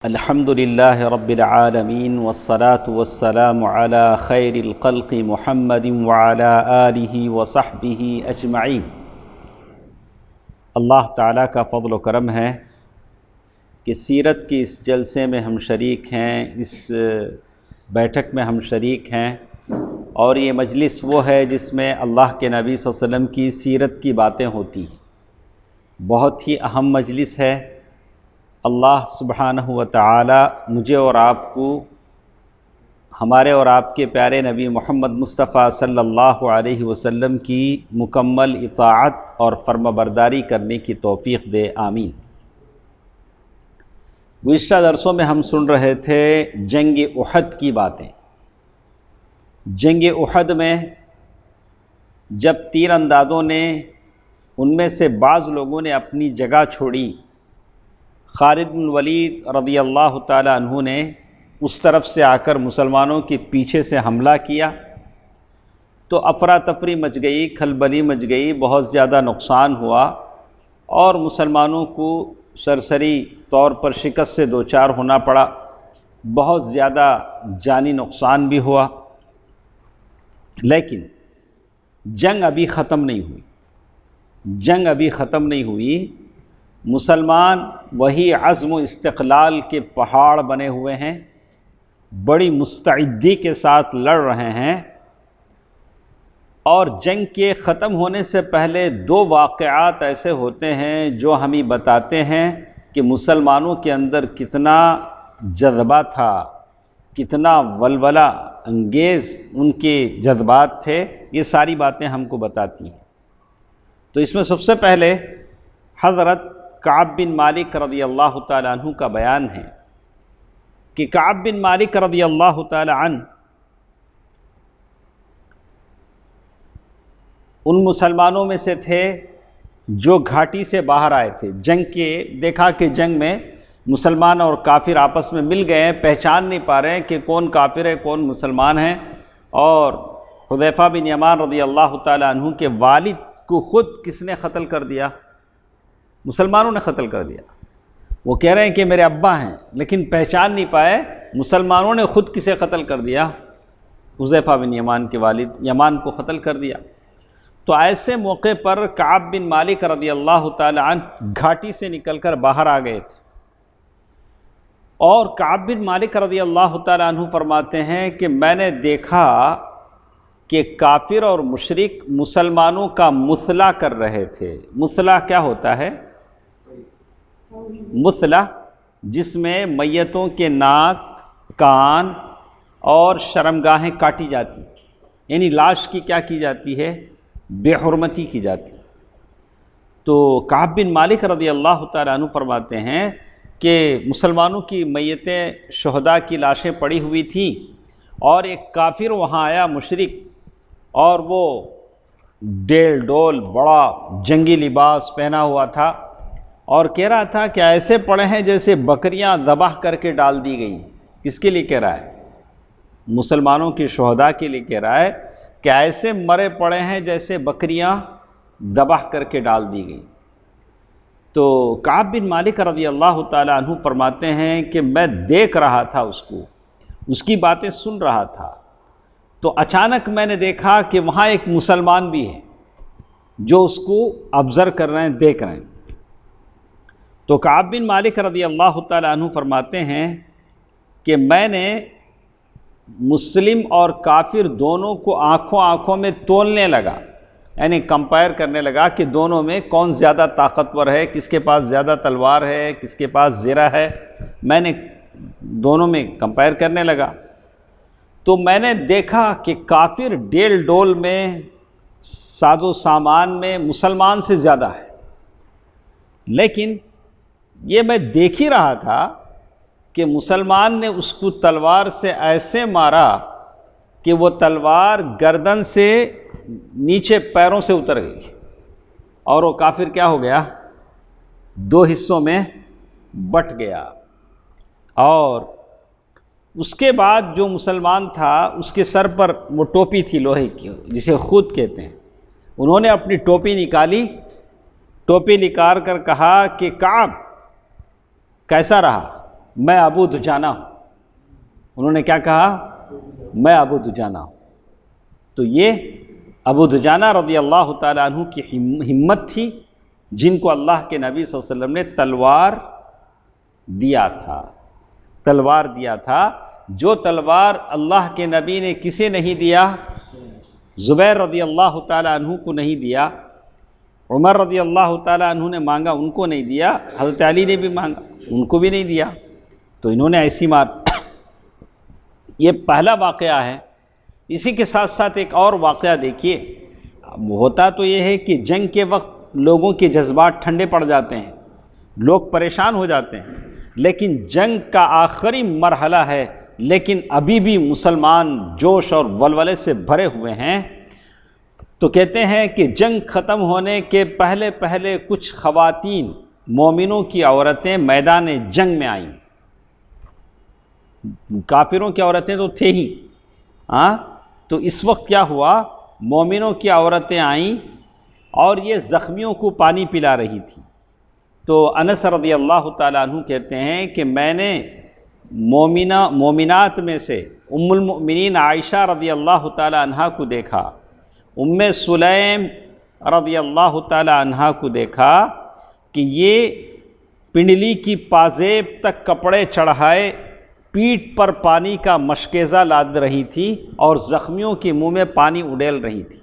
الحمد للہ رب العالمین والصلاة والسلام علی خیر الخلق محمد وعلی آلہ وصحبہ اجمعین۔ اللہ تعالیٰ کا فضل و کرم ہے کہ سیرت کی اس جلسے میں ہم شریک ہیں، اس بیٹھک میں ہم شریک ہیں، اور یہ مجلس وہ ہے جس میں اللہ کے نبی صلی اللہ علیہ وسلم کی سیرت کی باتیں ہوتی ہیں۔ بہت ہی اہم مجلس ہے۔ اللہ سبحانہ و تعالی مجھے اور آپ کو ہمارے اور آپ کے پیارے نبی محمد مصطفیٰ صلی اللہ علیہ وسلم کی مکمل اطاعت اور فرمانبرداری کرنے کی توفیق دے، آمین۔ گزشتہ درسوں میں ہم سن رہے تھے جنگ احد کی باتیں۔ جنگ احد میں جب تیر اندازوں نے ان میں سے بعض لوگوں نے اپنی جگہ چھوڑی، خالد بن ولید رضی اللہ تعالی عنہ نے اس طرف سے آ کر مسلمانوں کے پیچھے سے حملہ کیا تو افراتفری مچ گئی، کھلبلی مچ گئی، بہت زیادہ نقصان ہوا اور مسلمانوں کو سرسری طور پر شکست سے دوچار ہونا پڑا، بہت زیادہ جانی نقصان بھی ہوا۔ لیکن جنگ ابھی ختم نہیں ہوئی، مسلمان وہی عزم و استقلال کے پہاڑ بنے ہوئے ہیں، بڑی مستعدی کے ساتھ لڑ رہے ہیں، اور جنگ کے ختم ہونے سے پہلے دو واقعات ایسے ہوتے ہیں جو ہمیں بتاتے ہیں کہ مسلمانوں کے اندر کتنا جذبہ تھا، کتنا ولولہ انگیز ان کے جذبات تھے۔ یہ ساری باتیں ہم کو بتاتی ہیں۔ تو اس میں سب سے پہلے حضرت کعب بن مالک رضی اللہ تعالی عنہ کا بیان ہے کہ کعب بن مالک رضی اللہ تعالی عنہ ان مسلمانوں میں سے تھے جو گھاٹی سے باہر آئے تھے جنگ کے۔ دیکھا کہ جنگ میں مسلمان اور کافر آپس میں مل گئے ہیں، پہچان نہیں پا رہے ہیں کہ کون کافر ہے کون مسلمان ہے، اور حذیفہ بن یمان رضی اللہ تعالی عنہ کے والد کو خود کس نے قتل کر دیا؟ مسلمانوں نے قتل کر دیا۔ وہ کہہ رہے ہیں کہ میرے ابا ہیں، لیکن پہچان نہیں پائے مسلمانوں نے خود کسے قتل کر دیا؟ حذیفہ بن یمان کے والد یمان کو قتل کر دیا۔ تو ایسے موقع پر کعب بن مالک رضی اللہ تعالی عنہ گھاٹی سے نکل کر باہر آ گئے تھے، اور کعب بن مالک رضی اللہ تعالی عنہ فرماتے ہیں کہ میں نے دیکھا کہ کافر اور مشرک مسلمانوں کا مثلا کر رہے تھے۔ مثلا کیا ہوتا ہے؟ مثلا جس میں میتوں کے ناک، کان اور شرمگاہیں کاٹی جاتی، یعنی لاش کی کیا کی جاتی ہے؟ بے حرمتی کی جاتی۔ تو کعب بن مالک رضی اللہ تعالیٰ عنہ فرماتے ہیں کہ مسلمانوں کی میتیں، شہداء کی لاشیں پڑی ہوئی تھیں، اور ایک کافر وہاں آیا، مشرک، اور وہ ڈیل ڈول بڑا جنگی لباس پہنا ہوا تھا، اور کہہ رہا تھا کہ ایسے پڑے ہیں جیسے بکریاں ذبح کر کے ڈال دی گئیں۔ کس کے لیے کہہ رہا ہے؟ مسلمانوں کی شہداء کے لیے کہہ رہا ہے کہ ایسے مرے پڑے ہیں جیسے بکریاں ذبح کر کے ڈال دی گئیں۔ تو کعب بن مالک رضی اللہ تعالیٰ عنہ فرماتے ہیں کہ میں دیکھ رہا تھا اس کی باتیں سن رہا تھا، تو اچانک میں نے دیکھا کہ وہاں ایک مسلمان بھی ہے جو اس کو آبزرو کر رہے ہیں، دیکھ رہے ہیں۔ تو کعب بن مالک رضی اللہ تعالیٰ عنہ فرماتے ہیں کہ میں نے مسلم اور کافر دونوں کو آنکھوں میں تولنے لگا، یعنی کمپیئر کرنے لگا کہ دونوں میں کون زیادہ طاقتور ہے، کس کے پاس زیادہ تلوار ہے، کس کے پاس زرہ ہے۔ میں نے دونوں میں کمپیئر کرنے لگا، تو میں نے دیکھا کہ کافر ڈیل ڈول میں، ساز و سامان میں مسلمان سے زیادہ ہے، لیکن یہ میں دیکھ ہی رہا تھا کہ مسلمان نے اس کو تلوار سے ایسے مارا کہ وہ تلوار گردن سے نیچے پیروں سے اتر گئی، اور وہ کافر کیا ہو گیا؟ دو حصوں میں بٹ گیا۔ اور اس کے بعد جو مسلمان تھا اس کے سر پر وہ ٹوپی تھی لوہے کی، جسے خود کہتے ہیں، انہوں نے اپنی ٹوپی نکالی، ٹوپی نکال کر کہا کہ کعب کیسا رہا؟ میں ابو دجانہ ہوں، انہوں نے کیا کہا؟ میں ابو دجانہ ہوں۔ تو یہ ابو دجانہ رضی اللہ تعالیٰ عنہ کی ہمت تھی، جن کو اللہ کے نبی صلی اللہ علیہ وسلم نے تلوار دیا تھا، تلوار دیا تھا۔ جو تلوار اللہ کے نبی نے کسے نہیں دیا؟ زبیر رضی اللہ تعالیٰ عنہ کو نہیں دیا، عمر رضی اللہ تعالیٰ عنہ نے مانگا، ان کو نہیں دیا، حضرت علی نے بھی مانگا، ان کو بھی نہیں دیا، تو انہوں نے ایسی مار۔ یہ پہلا واقعہ ہے۔ اسی کے ساتھ ساتھ ایک اور واقعہ دیکھیے، ہوتا تو یہ ہے کہ جنگ کے وقت لوگوں کے جذبات ٹھنڈے پڑ جاتے ہیں، لوگ پریشان ہو جاتے ہیں، لیکن جنگ کا آخری مرحلہ ہے، لیکن ابھی بھی مسلمان جوش اور ولولے سے بھرے ہوئے ہیں۔ تو کہتے ہیں کہ جنگ ختم ہونے کے پہلے پہلے کچھ خواتین مومنوں کی عورتیں میدان جنگ میں آئیں۔ کافروں کی عورتیں تو تھے ہی، تو اس وقت کیا ہوا، مومنوں کی عورتیں آئیں اور یہ زخمیوں کو پانی پلا رہی تھی۔ تو انس رضی اللہ تعالیٰ عنہ کہتے ہیں کہ میں نے مومنات میں سے ام المؤمنین عائشہ رضی اللہ تعالیٰ عنہ کو دیکھا، ام سلیم رضی اللہ تعالیٰ عنہ کو دیکھا کہ یہ پنڈلی کی پازیب تک کپڑے چڑھائے پیٹھ پر پانی کا مشکیزہ لاد رہی تھی اور زخمیوں کے منہ میں پانی اڈیل رہی تھی۔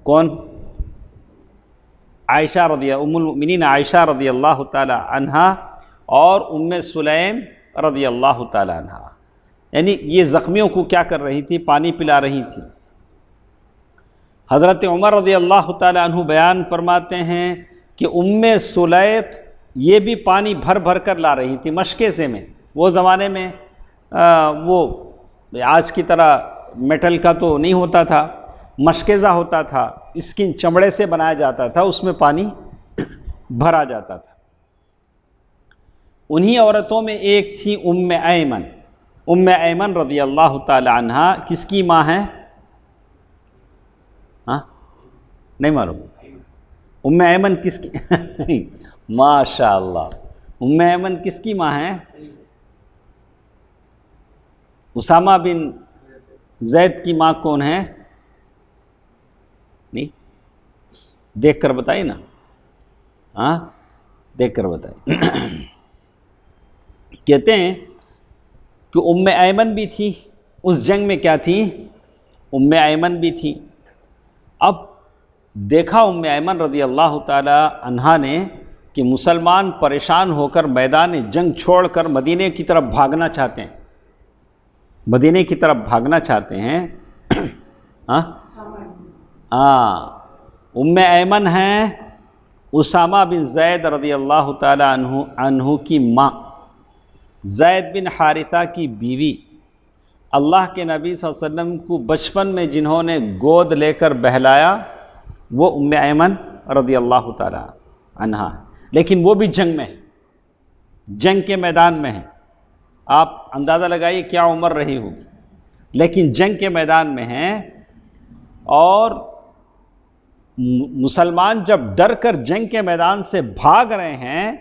کون؟ عائشہ ام المؤمنین عائشہ رضی اللہ تعالیٰ عنہ اور ام سلیم رضی اللہ تعالیٰ عنہ، یعنی یہ زخمیوں کو کیا کر رہی تھی؟ پانی پلا رہی تھی۔ حضرت عمر رضی اللہ تعالیٰ عنہ بیان فرماتے ہیں کہ ام سلیط یہ بھی پانی بھر بھر کر لا رہی تھی مشکیزے میں۔ وہ زمانے میں وہ آج کی طرح میٹل کا تو نہیں ہوتا تھا، مشکیزہ ہوتا تھا، اسکن چمڑے سے بنایا جاتا تھا، اس میں پانی بھرا جاتا تھا۔ انہی عورتوں میں ایک تھی ام ایمن۔ ام ایمن رضی اللہ تعالی عنہ کس کی ماں ہیں؟ نہیں معلوم؟ ام ایمن کس کی؟ ماشاء اللہ، ام ایمن کس کی ماں ہیں؟ اسامہ بن زید کی ماں کون ہے؟ نہیں دیکھ کر بتائیے نا، دیکھ کر بتائیے۔ کہتے ہیں کہ ام ایمن بھی تھی اس جنگ میں، کیا تھی؟ ام ایمن بھی تھی۔ اب دیکھا ام ایمن رضی اللہ تعالی عنہا نے کہ مسلمان پریشان ہو کر میدان جنگ چھوڑ کر مدینے کی طرف بھاگنا چاہتے ہیں، مدینے کی طرف بھاگنا چاہتے ہیں۔ ام ایمن ہیں اسامہ بن زید رضی اللہ تعالی عنہ کی ماں، زید بن حارثہ کی بیوی، اللہ کے نبی صلی اللہ علیہ وسلم کو بچپن میں جنہوں نے گود لے کر بہلایا وہ ام ایمن رضی اللہ تعالی عنہ، لیکن وہ بھی جنگ میں ہے، جنگ کے میدان میں ہے۔ آپ اندازہ لگائیے کیا عمر رہی ہوگی، لیکن جنگ کے میدان میں ہیں۔ اور مسلمان جب ڈر کر جنگ کے میدان سے بھاگ رہے ہیں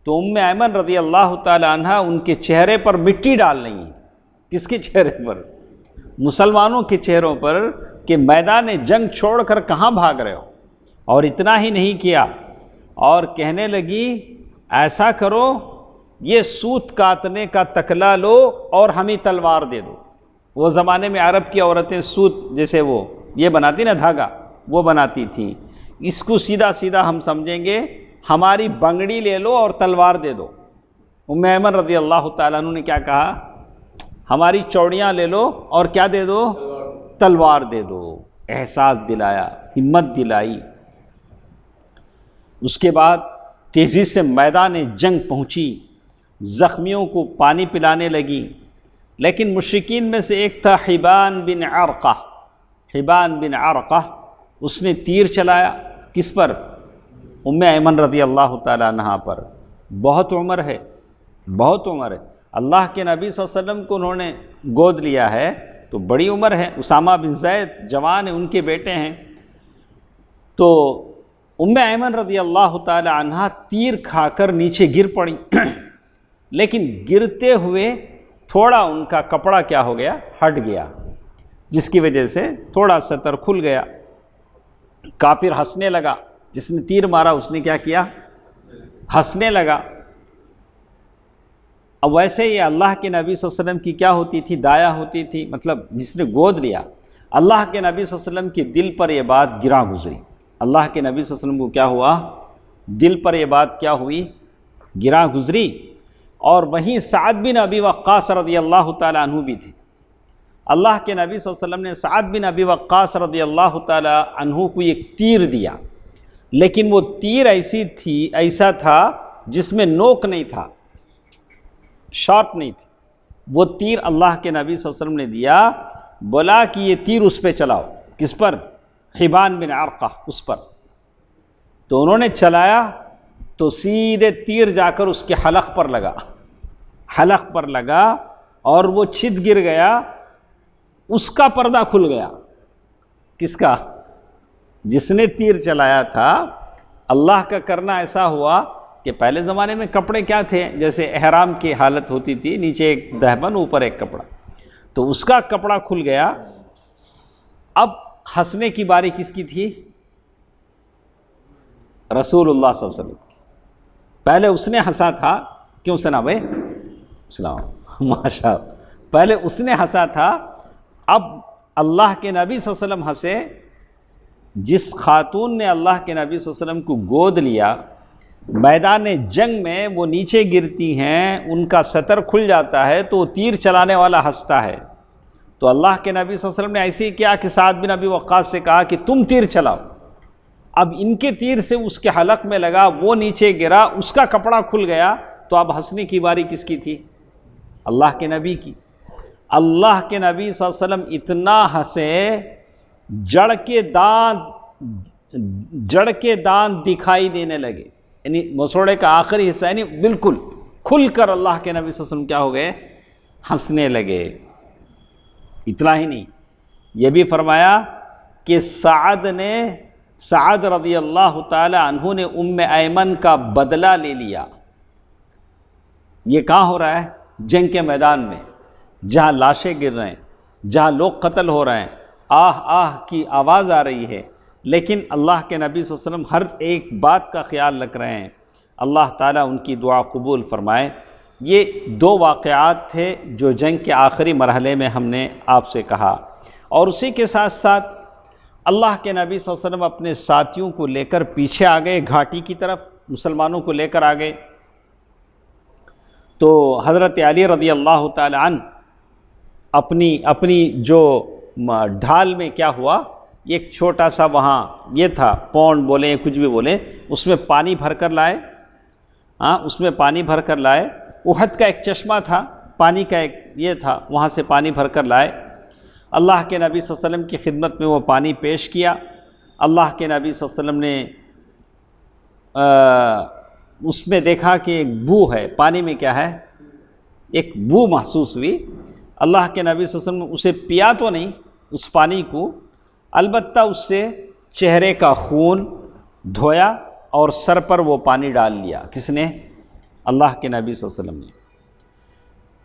تو ام ایمن رضی اللہ تعالی عنہ ان کے چہرے پر مٹی ڈال رہی ہیں۔ کس کے چہرے پر؟ مسلمانوں کے چہروں پر، کہ میدان جنگ چھوڑ کر کہاں بھاگ رہے ہو۔ اور اتنا ہی نہیں کیا، اور کہنے لگی ایسا کرو یہ سوت کاٹنے کا تکلا لو اور ہمیں تلوار دے دو۔ وہ زمانے میں عرب کی عورتیں سوت جیسے وہ یہ بناتی نا دھاگا، وہ بناتی تھیں۔ اس کو سیدھا سیدھا ہم سمجھیں گے ہماری بنگڑی لے لو اور تلوار دے دو۔ ام ایمن رضی اللہ تعالیٰ عنہ نے کیا کہا؟ ہماری چوڑیاں لے لو اور کیا دے دو؟ تلوار دے دو۔ احساس دلایا، ہمت دلائی۔ اس کے بعد تیزی سے میدان جنگ پہنچی، زخمیوں کو پانی پلانے لگی۔ لیکن مشرکین میں سے ایک تھا حبان بن عرقہ، حبان بن عرقہ، اس نے تیر چلایا کس پر؟ ام ایمن رضی اللہ تعالی عنہ پر۔ بہت عمر ہے، بہت عمر ہے، اللہ کے نبی صلی اللہ علیہ وسلم کو انہوں نے گود لیا ہے تو بڑی عمر ہے۔ اسامہ بن زید جوان ہیں، ان کے بیٹے ہیں۔ تو ام ایمن رضی اللہ تعالی عنہ تیر کھا کر نیچے گر پڑی۔ لیکن گرتے ہوئے تھوڑا ان کا کپڑا کیا ہو گیا، ہٹ گیا، جس کی وجہ سے تھوڑا سطر کھل گیا۔ کافر ہنسنے لگا، جس نے تیر مارا اس نے کیا کیا، ہنسنے لگا۔ اب ویسے یہ اللہ کے نبی صلی اللہ علیہ وسلم کی کیا ہوتی تھی، دایا ہوتی تھی، مطلب جس نے گود لیا، اللہ کے نبی صلی اللہ علیہ وسلم کے دل پر یہ بات گراں گزری۔ اللہ کے نبی صلی اللہ علیہ وسلم کو کیا ہوا، دل پر یہ بات کیا ہوئی، گراں گزری۔ اور وہیں سعد بن ابی وقاص رضی اللہ تعالی عنہ بھی تھے۔ اللہ کے نبی صلی اللہ علیہ وسلم نے سعد بن ابی وقاص رضی اللہ تعالی عنہ کو ایک تیر دیا، لیکن وہ تیر ایسا تھا جس میں نوک نہیں تھا، شارپ نہیں تھی۔ وہ تیر اللہ کے نبی صلی اللہ علیہ وسلم نے دیا، بولا کہ یہ تیر اس پہ چلاؤ، کس پر، حبان بن عرقہ، اس پر۔ تو انہوں نے چلایا تو سیدھے تیر جا کر اس کے حلق پر لگا، حلق پر لگا اور وہ چھت گر گیا، اس کا پردہ کھل گیا۔ کس کا؟ جس نے تیر چلایا تھا۔ اللہ کا کرنا ایسا ہوا کہ پہلے زمانے میں کپڑے کیا تھے، جیسے احرام کی حالت ہوتی تھی، نیچے ایک دہبن اوپر ایک کپڑا، تو اس کا کپڑا کھل گیا۔ اب ہنسنے کی باری کس کی تھی؟ رسول اللہ صلی اللہ علیہ وسلم کی۔ پہلے اس نے ہنسا تھا، کیوں سنا بھائی؟ اسلام، ماشاء اللہ، پہلے اس نے ہنسا تھا، اب اللہ کے نبی صلی اللہ علیہ وسلم ہنسے۔ جس خاتون نے اللہ کے نبی صلی اللہ علیہ وسلم کو گود لیا، میدان جنگ میں وہ نیچے گرتی ہیں، ان کا سطر کھل جاتا ہے تو تیر چلانے والا ہنستا ہے۔ تو اللہ کے نبی صلی اللہ علیہ وسلم نے ایسے ہی کیا کہ سعد بن ابی وقاص سے کہا کہ تم تیر چلاؤ۔ اب ان کے تیر سے اس کے حلق میں لگا، وہ نیچے گرا، اس کا کپڑا کھل گیا، تو اب ہنسنے کی باری کس کی تھی؟ اللہ کے نبی کی۔ اللہ کے نبی صلی اللہ علیہ وسلم اتنا ہنسے، جڑ کے دانت دکھائی دینے لگے، یعنی مسوڑے کا آخری حصہ، یعنی بالکل کھل کر اللہ کے نبی صلی اللہ علیہ وسلم کیا ہو گئے، ہنسنے لگے۔ اتنا ہی نہیں، یہ بھی فرمایا کہ سعد رضی اللہ تعالی عنہ نے ایمن کا بدلہ لے لیا۔ یہ کہاں ہو رہا ہے؟ جنگ کے میدان میں، جہاں لاشیں گر رہے ہیں، جہاں لوگ قتل ہو رہے ہیں، آہ آہ کی آواز آ رہی ہے، لیکن اللہ کے نبی صلی اللہ علیہ وسلم ہر ایک بات کا خیال رکھ رہے ہیں۔ اللہ تعالیٰ ان کی دعا قبول فرمائے۔ یہ دو واقعات تھے جو جنگ کے آخری مرحلے میں ہم نے آپ سے کہا، اور اسی کے ساتھ ساتھ اللہ کے نبی صلی اللہ علیہ وسلم اپنے ساتھیوں کو لے کر پیچھے آ گئے گھاٹی کی طرف، مسلمانوں کو لے کر آ گئے۔ تو حضرت علی رضی اللہ تعالی عنہ اپنی جو ڈھال میں کیا ہوا، ایک چھوٹا سا وہاں یہ تھا، پونڈ بولیں کچھ بھی بولیں، اس میں پانی بھر کر لائے، اس میں پانی بھر کر لائے۔ احد کا ایک چشمہ تھا، پانی کا ایک یہ تھا، وہاں سے پانی بھر کر لائے۔ اللہ کے نبی صلی اللہ علیہ وسلم کی خدمت میں وہ پانی پیش کیا۔ اللہ کے نبی صلی اللہ علیہ وسلم نے اس میں دیکھا کہ ایک بو ہے، پانی میں کیا ہے، ایک بو محسوس ہوئی۔ اللہ کے نبی صلی اللہ علیہ وسلم نے اسے پیا تو نہیں اس پانی کو، البتہ اس سے چہرے کا خون دھویا اور سر پر وہ پانی ڈال لیا۔ کس نے؟ اللہ کے نبی صلی اللہ علیہ وسلم نے۔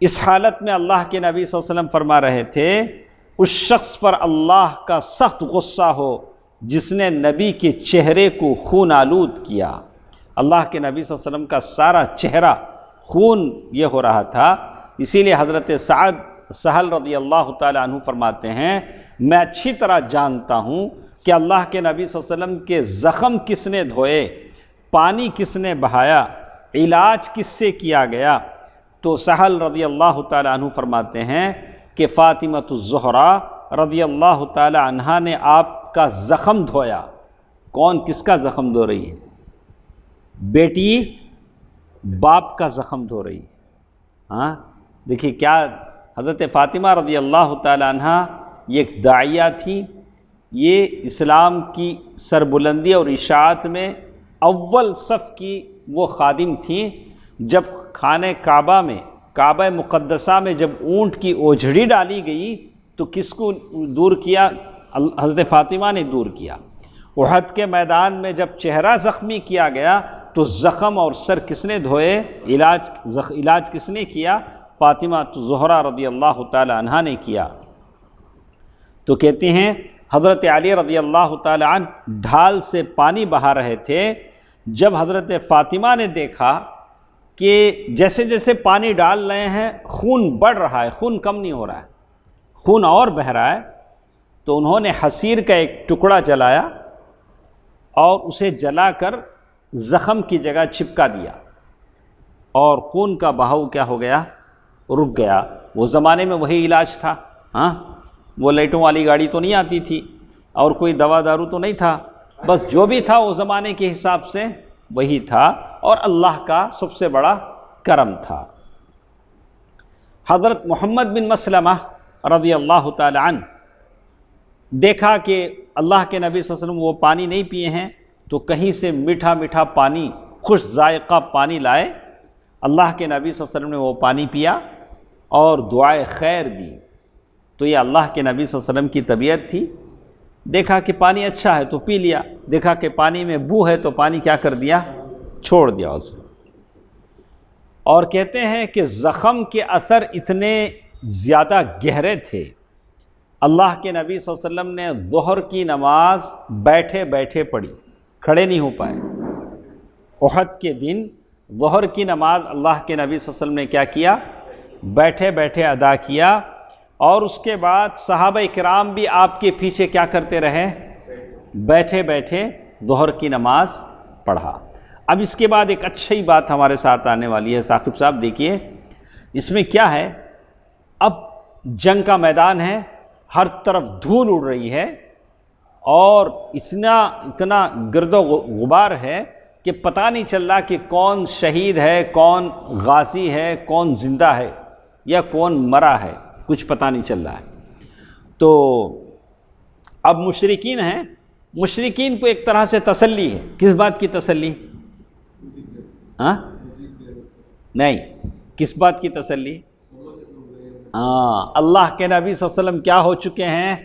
اس حالت میں اللہ کے نبی صلی اللہ علیہ وسلم فرما رہے تھے، اس شخص پر اللہ کا سخت غصہ ہو جس نے نبی کے چہرے کو خون آلود کیا۔ اللہ کے نبی صلی اللہ علیہ وسلم کا سارا چہرہ خون یہ ہو رہا تھا۔ اسی لیے حضرت سہل رضی اللہ تعالی عنہ فرماتے ہیں، میں اچھی طرح جانتا ہوں کہ اللہ کے نبی صلی اللہ علیہ وسلم کے زخم کس نے دھوئے، پانی کس نے بہایا، علاج کس سے کیا گیا۔ تو سہل رضی اللہ تعالی عنہ فرماتے ہیں کہ فاطمۃ الزہرا رضی اللہ تعالی عنہا نے آپ کا زخم دھویا۔ کون کس کا زخم دھو رہی ہے؟ بیٹی باپ کا زخم دھو رہی ہے۔ دیکھیے کیا حضرت فاطمہ رضی اللہ تعالی عنہا یہ ایک داعیہ تھی، یہ اسلام کی سربلندی اور اشاعت میں اول صف کی وہ خادم تھیں۔ جب خانہ کعبہ میں، کعبہ مقدسہ میں جب اونٹ کی اوجھڑی ڈالی گئی تو کس کو دور کیا؟ حضرت فاطمہ نے دور کیا۔ احد کے میدان میں جب چہرہ زخمی کیا گیا تو زخم اور سر کس نے دھوئے؟ علاج کس نے کیا؟ فاطمہ زہرا رضی اللہ تعالی عنہا نے کیا۔ تو کہتے ہیں حضرت علی رضی اللہ تعالی عنہ ڈھال سے پانی بہا رہے تھے، جب حضرت فاطمہ نے دیکھا کہ جیسے جیسے پانی ڈال رہے ہیں خون بڑھ رہا ہے، خون کم نہیں ہو رہا ہے، خون اور بہہ رہا ہے، تو انہوں نے حصیر کا ایک ٹکڑا جلایا اور اسے جلا کر زخم کی جگہ چپکا دیا، اور خون کا بہاؤ کیا ہو گیا؟ رک گیا۔ وہ زمانے میں وہی علاج تھا، ہاں، وہ لائٹوں والی گاڑی تو نہیں آتی تھی اور کوئی دوا دارو تو نہیں تھا، بس جو بھی تھا وہ زمانے کے حساب سے وہی تھا، اور اللہ کا سب سے بڑا کرم تھا۔ حضرت محمد بن مسلمہ رضی اللہ تعالی عنہ دیکھا کہ اللہ کے نبی صلی اللہ علیہ وسلم وہ پانی نہیں پیے ہیں، تو کہیں سے میٹھا میٹھا پانی، خوش ذائقہ پانی لائے۔ اللہ کے نبی صلی اللہ علیہ وسلم نے وہ پانی پیا اور دعائے خیر دی۔ تو یہ اللہ کے نبی صلی اللہ علیہ وسلم کی طبیعت تھی، دیکھا کہ پانی اچھا ہے تو پی لیا، دیکھا کہ پانی میں بو ہے تو پانی کیا کر دیا؟ چھوڑ دیا اسے۔ اور کہتے ہیں کہ زخم کے اثر اتنے زیادہ گہرے تھے، اللہ کے نبی صلی اللہ علیہ وسلم نے ظہر کی نماز بیٹھے بیٹھے پڑھی، کھڑے نہیں ہو پائے۔ احد کے دن ظہر کی نماز اللہ کے نبی صلی اللہ علیہ وسلم نے کیا کیا؟ بیٹھے بیٹھے ادا کیا، اور اس کے بعد صحابہ کرام بھی آپ کے پیچھے کیا کرتے رہے؟ بیٹھے بیٹھے ظہر کی نماز پڑھا۔ اب اس کے بعد ایک اچھی بات ہمارے ساتھ آنے والی ہے ثاقب صاحب، دیکھیے اس میں کیا ہے۔ اب جنگ کا میدان ہے، ہر طرف دھول اڑ رہی ہے، اور اتنا گرد و غبار ہے کہ پتہ نہیں چل رہا کہ کون شہید ہے، کون غازی ہے، کون زندہ ہے یا کون مرا ہے، کچھ پتہ نہیں چل رہا ہے۔ تو اب مشرکین ہیں، مشرکین کو ایک طرح سے تسلی ہے۔ کس بات کی تسلی؟ ہاں نہیں، کس بات کی تسلی؟ اللہ کے نبی صلی اللہ علیہ وسلم کیا ہو چکے ہیں؟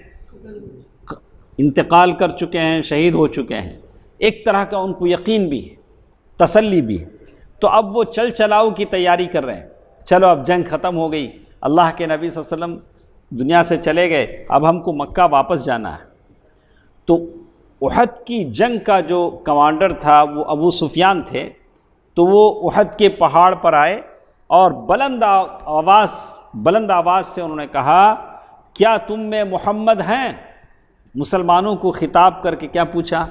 انتقال کر چکے ہیں، شہید ہو چکے ہیں۔ ایک طرح کا ان کو یقین بھی ہے، تسلی بھی ہے۔ تو اب وہ چل چلاؤ کی تیاری کر رہے ہیں، چلو اب جنگ ختم ہو گئی، اللہ کے نبی صلی اللہ علیہ وسلم دنیا سے چلے گئے، اب ہم کو مکہ واپس جانا ہے۔ تو احد کی جنگ کا جو کمانڈر تھا وہ ابو سفیان تھے، تو وہ احد کے پہاڑ پر آئے اور بلند آواز سے انہوں نے کہا، کیا تم میں محمد ہیں؟ مسلمانوں کو خطاب کر کے کیا پوچھا؟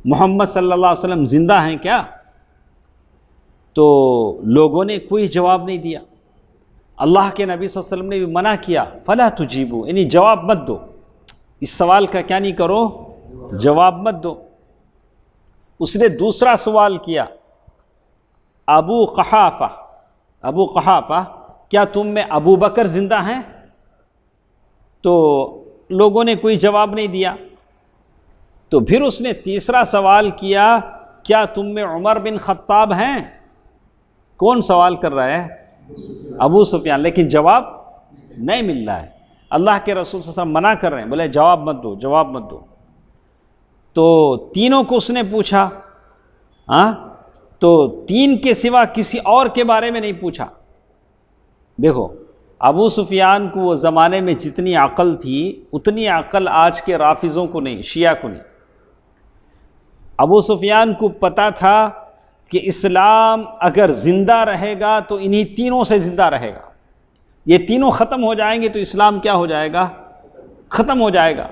محمد صلی اللہ علیہ وسلم زندہ ہیں کیا؟ تو لوگوں نے کوئی جواب نہیں دیا۔ اللہ کے نبی صلی اللہ علیہ وسلم نے بھی منع کیا، فلا تجیبو، یعنی جواب مت دو، اس سوال کا کیا نہیں کرو؟ جواب مت دو۔ اس نے دوسرا سوال کیا، ابو قحافہ کیا تم میں ابو بکر زندہ ہیں؟ تو لوگوں نے کوئی جواب نہیں دیا۔ تو پھر اس نے تیسرا سوال کیا، کیا تم میں عمر بن خطاب ہیں؟ کون سوال کر رہا ہے؟ ابو سفیان، لیکن جواب نہیں مل رہا ہے۔ اللہ کے رسول صلی اللہ علیہ وسلم منع کر رہے ہیں، بولے جواب مت دو، جواب مت دو۔ تو تینوں کو اس نے پوچھا، تو تین کے سوا کسی اور کے بارے میں نہیں پوچھا۔ دیکھو ابو سفیان کو وہ زمانے میں جتنی عقل تھی اتنی عقل آج کے رافضوں کو نہیں، شیعہ کو نہیں۔ ابو سفیان کو پتہ تھا کہ اسلام اگر زندہ رہے گا تو انہی تینوں سے زندہ رہے گا، یہ تینوں ختم ہو جائیں گے تو اسلام کیا ہو جائے گا؟ ختم ہو جائے گا۔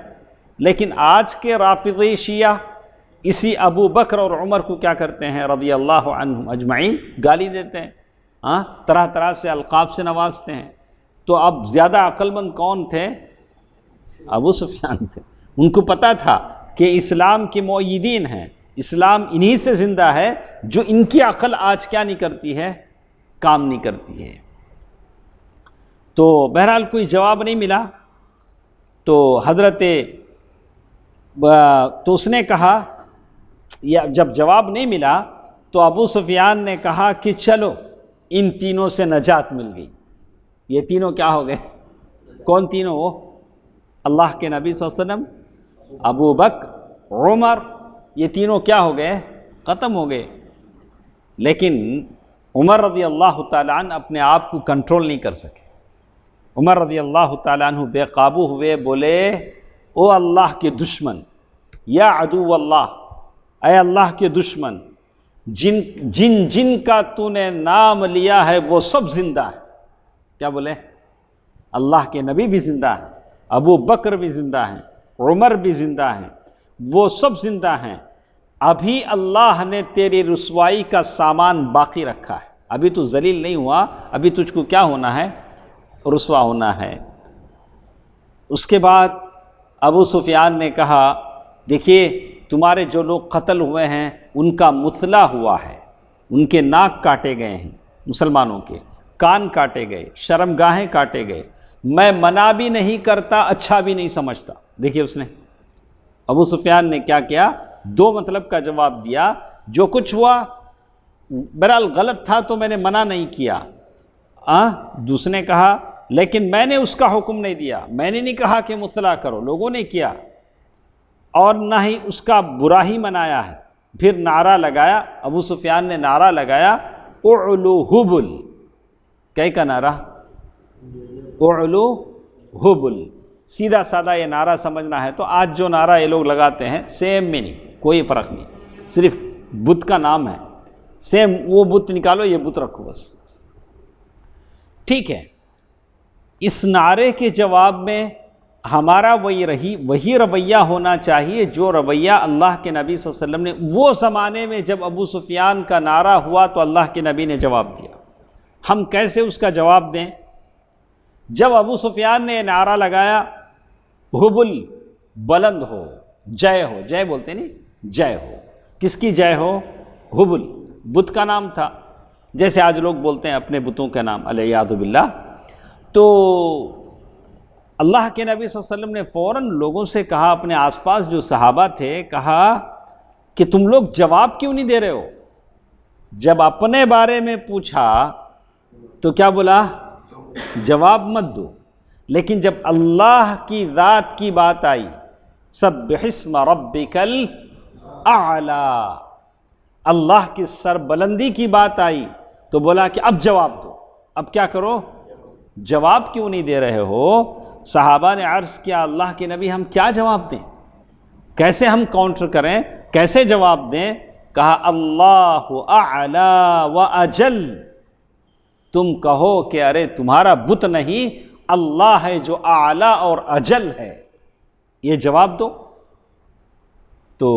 لیکن آج کے رافضی شیعہ اسی ابو بکر اور عمر کو کیا کرتے ہیں؟ رضی اللہ عنہم اجمعین، گالی دیتے ہیں، طرح طرح سے القاب سے نوازتے ہیں۔ تو اب زیادہ عقل مند کون تھے؟ ابو سفیان تھے۔ ان کو پتہ تھا کہ اسلام کے مؤیدین ہیں، اسلام انہی سے زندہ ہے جو ان کی عقل آج کیا نہیں کرتی ہے؟ کام نہیں کرتی ہے۔ تو بہرحال کوئی جواب نہیں ملا۔ تو تو اس نے کہا، جب جواب نہیں ملا تو ابو سفیان نے کہا کہ چلو ان تینوں سے نجات مل گئی۔ یہ تینوں کیا ہو گئے؟ کون تینوں؟ وہ اللہ کے نبی صلی اللہ علیہ وسلم، ابو بکر، عمر، یہ تینوں کیا ہو گئے؟ ختم ہو گئے۔ لیکن عمر رضی اللہ تعالیٰ عنہ اپنے آپ کو کنٹرول نہیں کر سکے۔ عمر رضی اللہ تعالیٰ عنہ بے قابو ہوئے، بولے او اللہ کے دشمن، یا عدو اللہ، اے اللہ کے دشمن، جن کا تو نے نام لیا ہے وہ سب زندہ ہے۔ کیا بولے؟ اللہ کے نبی بھی زندہ ہیں، ابو بکر بھی زندہ ہیں، عمر بھی زندہ ہیں، وہ سب زندہ ہیں۔ ابھی اللہ نے تیری رسوائی کا سامان باقی رکھا ہے، ابھی تو ذلیل نہیں ہوا، ابھی تجھ کو کیا ہونا ہے؟ رسوا ہونا ہے۔ اس کے بعد ابو سفیان نے کہا دیکھیے تمہارے جو لوگ قتل ہوئے ہیں ان کا مثلا ہوا ہے، ان کے ناک کاٹے گئے ہیں، مسلمانوں کے کان کاٹے گئے، شرمگاہیں کاٹے گئے، میں منع بھی نہیں کرتا، اچھا بھی نہیں سمجھتا۔ دیکھیے اس نے، ابو سفیان نے کیا کیا؟ دو مطلب کا جواب دیا، جو کچھ ہوا بہرحال غلط تھا تو میں نے منع نہیں کیا۔ دوسرے نے کہا لیکن میں نے اس کا حکم نہیں دیا، میں نے نہیں کہا کہ مثلا کرو، لوگوں نے کیا، اور نہ ہی اس کا برا ہی منایا ہے۔ پھر نعرہ لگایا، ابو سفیان نے نعرہ لگایا، اعلو حبل۔ کیا کا نعرہ؟ اعلو حبل۔ سیدھا سادہ یہ نعرہ سمجھنا ہے تو آج جو نعرہ یہ لوگ لگاتے ہیں سیم میننگ، کوئی فرق نہیں، صرف بت کا نام ہے، سیم وہ بت نکالو یہ بت رکھو بس، ٹھیک ہے۔ اس نعرے کے جواب میں ہمارا وہی رویہ ہونا چاہیے جو رویہ اللہ کے نبی صلی اللہ علیہ وسلم نے وہ زمانے میں جب ابو سفیان کا نعرہ ہوا تو اللہ کے نبی نے جواب دیا۔ ہم کیسے اس کا جواب دیں؟ جب ابو سفیان نے نعرہ لگایا حبل بلند ہو، جے ہو، جے بولتے نہیں، جے ہو، کس کی جے ہو؟ حبل، بت کا نام تھا، جیسے آج لوگ بولتے ہیں اپنے بتوں کا نام، علیہ باللہ۔ تو اللہ کے نبی صلی اللہ علیہ وسلم نے فوراً لوگوں سے کہا، اپنے آس پاس جو صحابہ تھے، کہا کہ تم لوگ جواب کیوں نہیں دے رہے ہو؟ جب اپنے بارے میں پوچھا تو کیا بولا؟ جواب مت دو، لیکن جب اللہ کی ذات کی بات آئی، سبح اسم ربک الاعلی، اللہ کی سربلندی کی بات آئی تو بولا کہ اب جواب دو۔ اب کیا کرو؟ جواب کیوں نہیں دے رہے ہو؟ صحابہ نے عرض کیا اللہ کے نبی ہم کیا جواب دیں، کیسے ہم کاؤنٹر کریں، کیسے جواب دیں؟ کہا اللہ اعلی و اجل، تم کہو کہ ارے تمہارا بت نہیں، اللہ ہے جو اعلی اور اجل ہے، یہ جواب دو۔ تو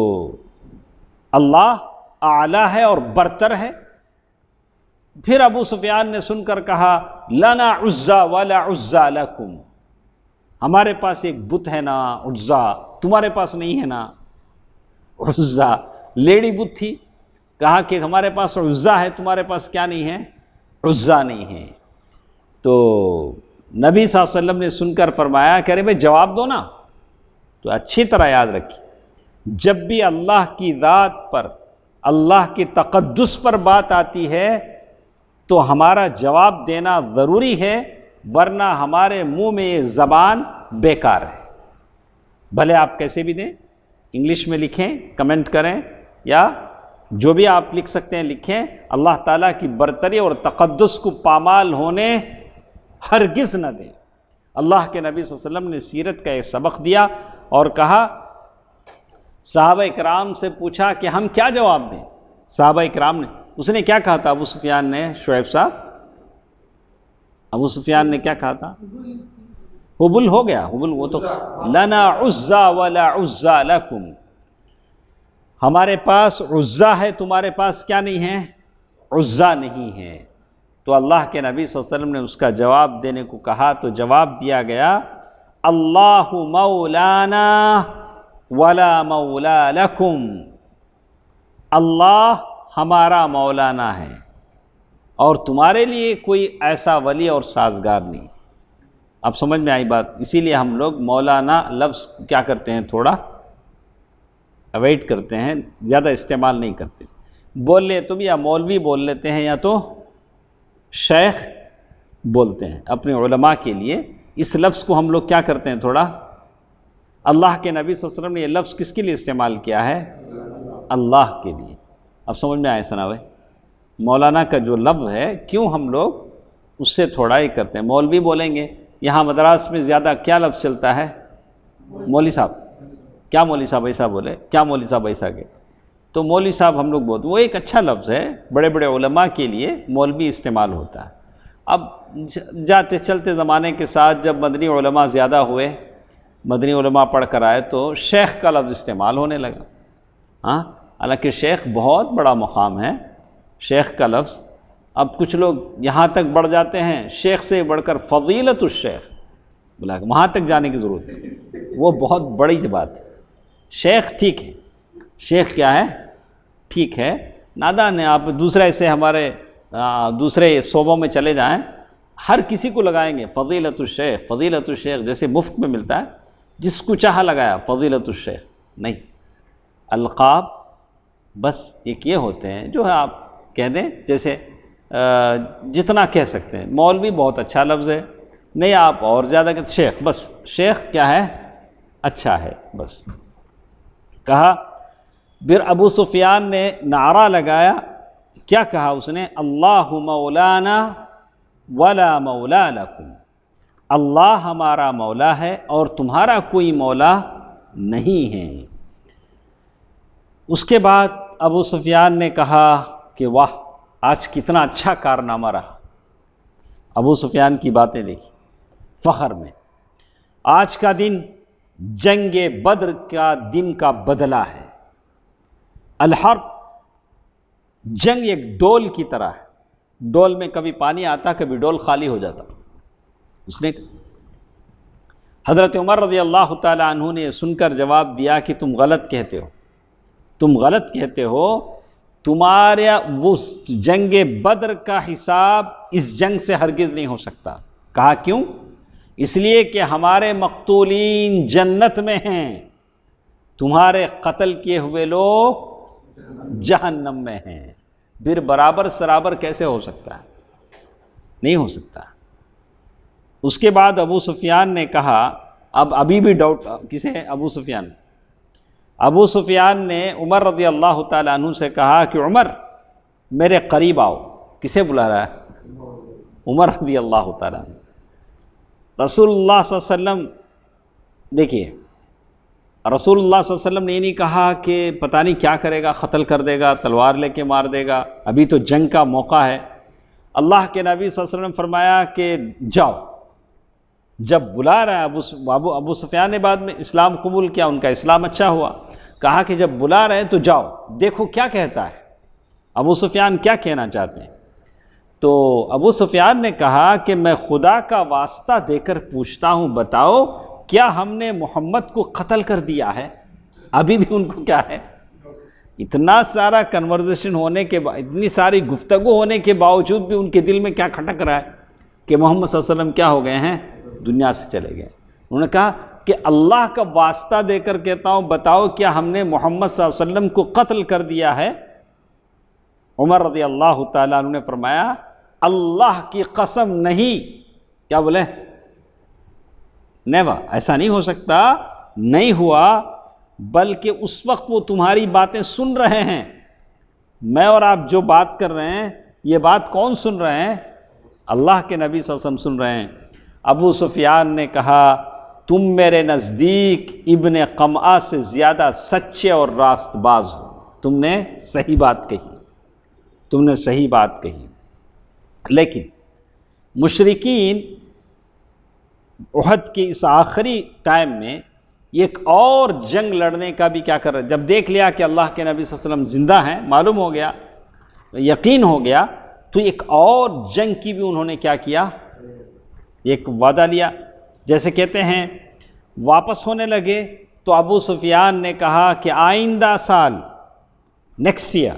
اللہ اعلی ہے اور برتر ہے۔ پھر ابو سفیان نے سن کر کہا لنا عزا ولا عزا لکم، ہمارے پاس ایک بت ہے نا عزا، تمہارے پاس نہیں ہے نا۔ عزا لیڈی بت تھی، کہا کہ ہمارے پاس عزا ہے، تمہارے پاس کیا نہیں ہے؟ عزا نہیں ہے۔ تو نبی صلی اللہ علیہ وسلم نے سن کر فرمایا کہ ارے بھائی جواب دو نا۔ تو اچھی طرح یاد رکھیے، جب بھی اللہ کی ذات پر، اللہ کی تقدس پر بات آتی ہے تو ہمارا جواب دینا ضروری ہے، ورنہ ہمارے منہ میں یہ زبان بیکار ہے۔ بھلے آپ کیسے بھی دیں، انگلش میں لکھیں، کمنٹ کریں، یا جو بھی آپ لکھ سکتے ہیں لکھیں، اللہ تعالیٰ کی برتری اور تقدس کو پامال ہونے ہرگز نہ دیں۔ اللہ کے نبی صلی اللہ علیہ وسلم نے سیرت کا ایک سبق دیا اور کہا، صحابہ اکرام سے پوچھا کہ ہم کیا جواب دیں؟ صحابہ اکرام نے، اس نے کیا کہا تھا ابو سفیان نے؟ شعیب صاحب، ابو سفیان نے کیا کہا تھا؟ حبل ہو گیا، حبل وہ تو لنا عزا ولا عزا لکم، ہمارے پاس عزا ہے، تمہارے پاس کیا نہیں ہے؟ عزا نہیں ہے۔ تو اللہ کے نبی صلی اللہ علیہ وسلم نے اس کا جواب دینے کو کہا تو جواب دیا گیا، اللہ مولانا ولا مولا لکم، اللہ ہمارا مولانا ہے اور تمہارے لیے کوئی ایسا ولی اور سازگار نہیں۔ اب سمجھ میں آئی بات؟ اسی لیے ہم لوگ مولانا لفظ کیا کرتے ہیں، تھوڑا اوائڈ کرتے ہیں، زیادہ استعمال نہیں کرتے۔ بول لے تو بھی یا مولوی بول لیتے ہیں یا تو شیخ بولتے ہیں اپنے علماء کے لیے۔ اس لفظ کو ہم لوگ کیا کرتے ہیں تھوڑا، اللہ کے نبی صلی اللہ علیہ وسلم نے یہ لفظ کس کے لیے استعمال کیا ہے؟ اللہ کے لیے۔ اب سمجھ میں آئے ثنا بھائی؟ مولانا کا جو لفظ ہے کیوں ہم لوگ اس سے تھوڑا ہی کرتے ہیں؟ مولوی بولیں گے، یہاں مدراس میں زیادہ کیا لفظ چلتا ہے؟ مولوی صاحب، کیا مولوی صاحب ایسا بولے، کیا مولوی صاحب ایسا کہ، تو مولوی صاحب ہم لوگ بولتے، وہ ایک اچھا لفظ ہے، بڑے بڑے علماء کے لیے مولوی استعمال ہوتا ہے۔ اب جاتے چلتے زمانے کے ساتھ جب مدنی علماء زیادہ ہوئے، مدنی علماء پڑھ کر آئے، تو شیخ کا لفظ استعمال ہونے لگا۔ ہاں، حالانکہ شیخ بہت بڑا مقام ہے، شیخ کا لفظ۔ اب کچھ لوگ یہاں تک بڑھ جاتے ہیں، شیخ سے بڑھ کر فضیلت الشیخ بلا، وہاں تک جانے کی ضرورت نہیں، وہ بہت بڑی بات ہے۔ شیخ ٹھیک ہے، شیخ کیا ہے؟ ٹھیک ہے، نادان ہے آپ، دوسرے سے ہمارے دوسرے صوبوں میں چلے جائیں، ہر کسی کو لگائیں گے فضیلت الشیخ، فضیلت الشیخ، جیسے مفت میں ملتا ہے، جس کو چاہا لگایا فضیلت الشیخ۔ نہیں، القاب بس ایک یہ ہوتے ہیں جو ہے آپ کہہ دیں، جیسے جتنا کہہ سکتے ہیں۔ مولوی بہت اچھا لفظ ہے، نہیں آپ اور زیادہ کہتے شیخ، بس شیخ کیا ہے؟ اچھا ہے بس۔ کہا پھر ابو سفیان نے نعرہ لگایا، کیا کہا اس نے؟ اللہ مولانا ولا مولا لکم، اللہ ہمارا مولا ہے اور تمہارا کوئی مولا نہیں ہے۔ اس کے بعد ابو سفیان نے کہا کہ واہ، آج کتنا اچھا کارنامہ رہا۔ ابو سفیان کی باتیں دیکھی فخر میں، آج کا دن جنگ بدر کا دن کا بدلہ ہے۔ الحرب، جنگ ایک ڈول کی طرح ہے، ڈول میں کبھی پانی آتا، کبھی ڈول خالی ہو جاتا۔ اس نے حضرت عمر رضی اللہ تعالی عنہ نے سن کر جواب دیا کہ تم غلط کہتے ہو، تم غلط کہتے ہو، تمہارا وہ جنگ بدر کا حساب اس جنگ سے ہرگز نہیں ہو سکتا۔ کہا کیوں؟ اس لیے کہ ہمارے مقتولین جنت میں ہیں، تمہارے قتل کیے ہوئے لوگ جہنم میں ہیں۔ پھر برابر سرابر کیسے ہو سکتا ہے؟ نہیں ہو سکتا۔ اس کے بعد ابو سفیان نے کہا، اب ابھی بھی ڈاؤٹ کسے ہے؟ ابو سفیان۔ ابو سفیان نے عمر رضی اللہ تعالیٰ عنہ سے کہا کہ عمر میرے قریب آؤ۔ کسے بلا رہا ہے؟ عمر رضی اللہ تعالیٰ عنہ۔ رسول اللہ صلی اللہ علیہ وسلم، دیکھیے رسول اللہ صلی اللہ علیہ وسلم نے یہ نہیں کہا کہ پتہ نہیں کیا کرے گا، قتل کر دے گا، تلوار لے کے مار دے گا، ابھی تو جنگ کا موقع ہے۔ اللہ کے نبی صلی اللہ علیہ وسلم نے فرمایا کہ جاؤ۔ جب بلا رہا ہے ابو سفیان نے بعد میں اسلام قبول کیا، ان کا اسلام اچھا ہوا، کہا کہ جب بلا رہے ہیں تو جاؤ، دیکھو کیا کہتا ہے، ابو سفیان کیا کہنا چاہتے ہیں۔ تو ابو سفیان نے کہا کہ میں خدا کا واسطہ دے کر پوچھتا ہوں، بتاؤ کیا ہم نے محمد کو قتل کر دیا ہے؟ ابھی بھی ان کو کیا ہے؟ اتنا سارا کنورزیشن ہونے کے بعد، اتنی ساری گفتگو ہونے کے باوجود بھی ان کے دل میں کیا کھٹک رہا ہے کہ محمد صلی اللہ علیہ وسلم کیا ہو گئے ہیں؟ دنیا سے چلے گئے۔ انہوں نے کہا کہ اللہ کا واسطہ دے کر کہتا ہوں، بتاؤ کیا ہم نے محمد صلی اللہ علیہ وسلم کو قتل کر دیا ہے؟ عمر رضی اللہ تعالیٰ عنہ نے فرمایا، اللہ کی قسم نہیں۔ کیا بولے؟ نیوا، ایسا نہیں ہو سکتا، نہیں ہوا، بلکہ اس وقت وہ تمہاری باتیں سن رہے ہیں، میں اور آپ جو بات کر رہے ہیں، یہ بات کون سن رہے ہیں؟ اللہ کے نبی صلی اللہ علیہ وسلم سن رہے ہیں۔ ابو سفیان نے کہا، تم میرے نزدیک ابن قمعہ سے زیادہ سچے اور راست باز ہو، تم نے صحیح بات کہی، تم نے صحیح بات کہی۔ لیکن مشرکین احد کے اس آخری ٹائم میں ایک اور جنگ لڑنے کا بھی کیا کر رہے، جب دیکھ لیا کہ اللہ کے نبی صلی اللہ علیہ وسلم زندہ ہیں، معلوم ہو گیا، یقین ہو گیا، تو ایک اور جنگ کی بھی انہوں نے کیا کیا، ایک وعدہ لیا۔ جیسے کہتے ہیں واپس ہونے لگے تو ابو سفیان نے کہا کہ آئندہ سال، نیکسٹ ایئر،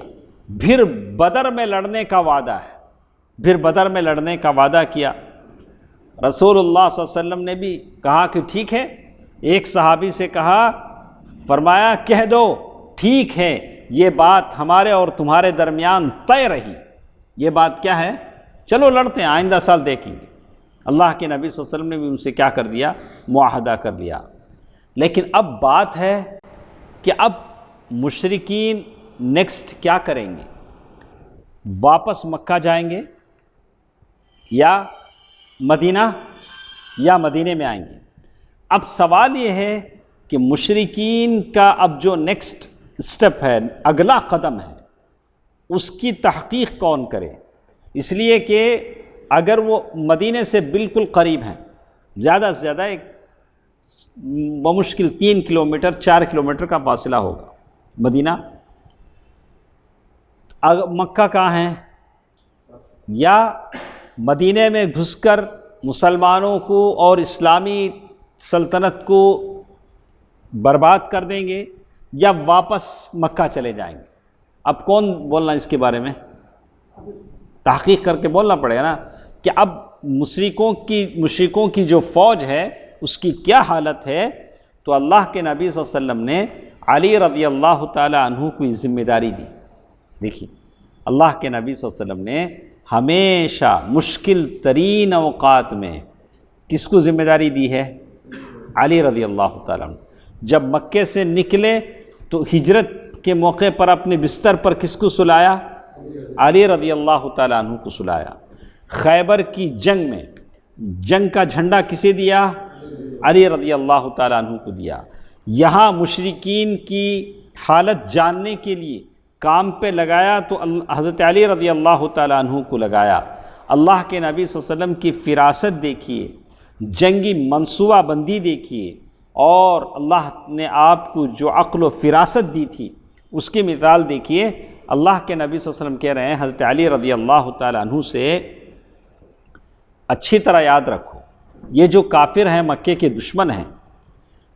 پھر بدر میں لڑنے کا وعدہ ہے، پھر بدر میں لڑنے کا وعدہ کیا۔ رسول اللہ صلی اللہ علیہ وسلم نے بھی کہا کہ ٹھیک ہے، ایک صحابی سے کہا، فرمایا کہہ دو ٹھیک ہے، یہ بات ہمارے اور تمہارے درمیان طے رہی، یہ بات کیا ہے، چلو لڑتے ہیں، آئندہ سال دیکھیں گے۔ اللہ کے نبی صلی اللہ علیہ وسلم نے بھی ان سے کیا کر دیا، معاہدہ کر لیا۔ لیکن اب بات ہے کہ اب مشرکین نیکسٹ کیا کریں گے؟ واپس مکہ جائیں گے یا مدینہ میں آئیں گے؟ اب سوال یہ ہے کہ مشرکین کا اب جو نیکسٹ سٹیپ ہے، اگلا قدم ہے، اس کی تحقیق کون کرے؟ اس لیے کہ اگر وہ مدینے سے بالکل قریب ہیں، زیادہ سے زیادہ ایک بمشکل 3 کلومیٹر 4 کلومیٹر کا فاصلہ ہوگا مدینہ، مکہ کہاں ہیں؟ یا مدینے میں گھس کر مسلمانوں کو اور اسلامی سلطنت کو برباد کر دیں گے یا واپس مکہ چلے جائیں گے؟ اب کون بولنا اس کے بارے میں؟ تحقیق کر کے بولنا پڑے گا نا کہ اب مشرکوں کی جو فوج ہے اس کی کیا حالت ہے۔ تو اللہ کے نبی صلی اللہ علیہ وسلم نے علی رضی اللہ تعالی عنہ کو یہ ذمہ داری دی۔ دیکھیے اللہ کے نبی صلی اللہ علیہ وسلم نے ہمیشہ مشکل ترین اوقات میں کس کو ذمہ داری دی ہے؟ علی رضی اللہ تعالیٰ عنہ۔ جب مکے سے نکلے تو ہجرت کے موقع پر اپنے بستر پر کس کو سلایا؟ علی رضی اللہ تعالیٰ عنہ کو سلایا۔ خیبر کی جنگ میں جنگ کا جھنڈا کسے دیا؟ علی رضی اللہ تعالیٰ عنہ کو دیا۔ یہاں مشرکین کی حالت جاننے کے لیے کام پہ لگایا تو حضرت علی رضی اللہ تعالیٰ عنہ کو لگایا۔ اللہ کے نبی صلی اللہ علیہ وسلم کی فراست دیکھیے، جنگی منصوبہ بندی دیکھیے، اور اللہ نے آپ کو جو عقل و فراست دی تھی اس کی مثال دیکھیے۔ اللہ کے نبی صلی اللہ علیہ وسلم کہہ رہے ہیں حضرت علی رضی اللہ تعالیٰ عنہ سے اچھی طرح یاد رکھو، یہ جو کافر ہیں، مکے کے دشمن ہیں،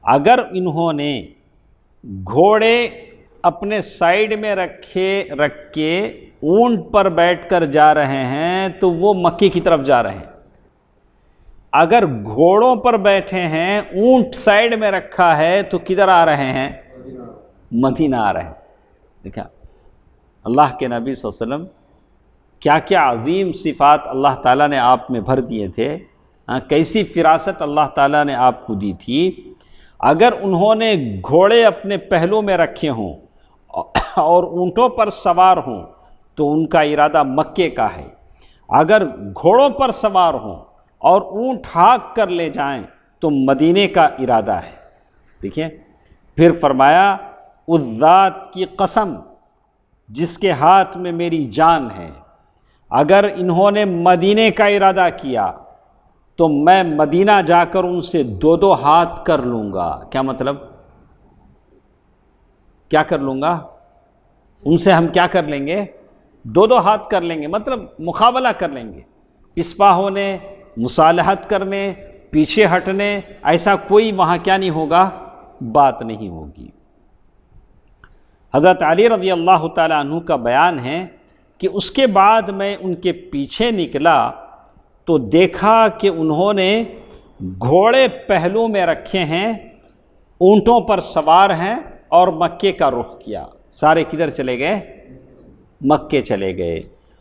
اگر انہوں نے گھوڑے اپنے سائیڈ میں رکھ کے اونٹ پر بیٹھ کر جا رہے ہیں تو وہ مکے کی طرف جا رہے ہیں۔ اگر گھوڑوں پر بیٹھے ہیں، اونٹ سائیڈ میں رکھا ہے تو کدھر آ رہے ہیں؟ مدینہ آ رہے ہیں۔ دیکھا اللہ کے نبی صلی اللہ علیہ وسلم کیا کیا عظیم صفات اللہ تعالیٰ نے آپ میں بھر دیے تھے، کیسی فراست اللہ تعالیٰ نے آپ کو دی تھی۔ اگر انہوں نے گھوڑے اپنے پہلو میں رکھے ہوں اور اونٹوں پر سوار ہوں تو ان کا ارادہ مکے کا ہے۔ اگر گھوڑوں پر سوار ہوں اور اونٹ ہاک کر لے جائیں تو مدینے کا ارادہ ہے۔ دیکھیں پھر فرمایا اس ذات کی قسم جس کے ہاتھ میں میری جان ہے، اگر انہوں نے مدینے کا ارادہ کیا تو میں مدینہ جا کر ان سے 2 ہاتھ کر لوں گا۔ کیا مطلب؟ کیا کر لوں گا؟ ان سے ہم کیا کر لیں گے؟ 2 ہاتھ کر لیں گے، مطلب مقابلہ کر لیں گے، پسپا ہونے، مصالحت کرنے، پیچھے ہٹنے، ایسا کوئی وہاں کیا نہیں ہوگا، بات نہیں ہوگی۔ حضرت علی رضی اللہ تعالیٰ عنہ کا بیان ہے کہ اس کے بعد میں ان کے پیچھے نکلا تو دیکھا کہ انہوں نے گھوڑے پہلو میں رکھے ہیں، اونٹوں پر سوار ہیں اور مکے کا رخ کیا۔ سارے کدھر چلے گئے؟ مکے چلے گئے۔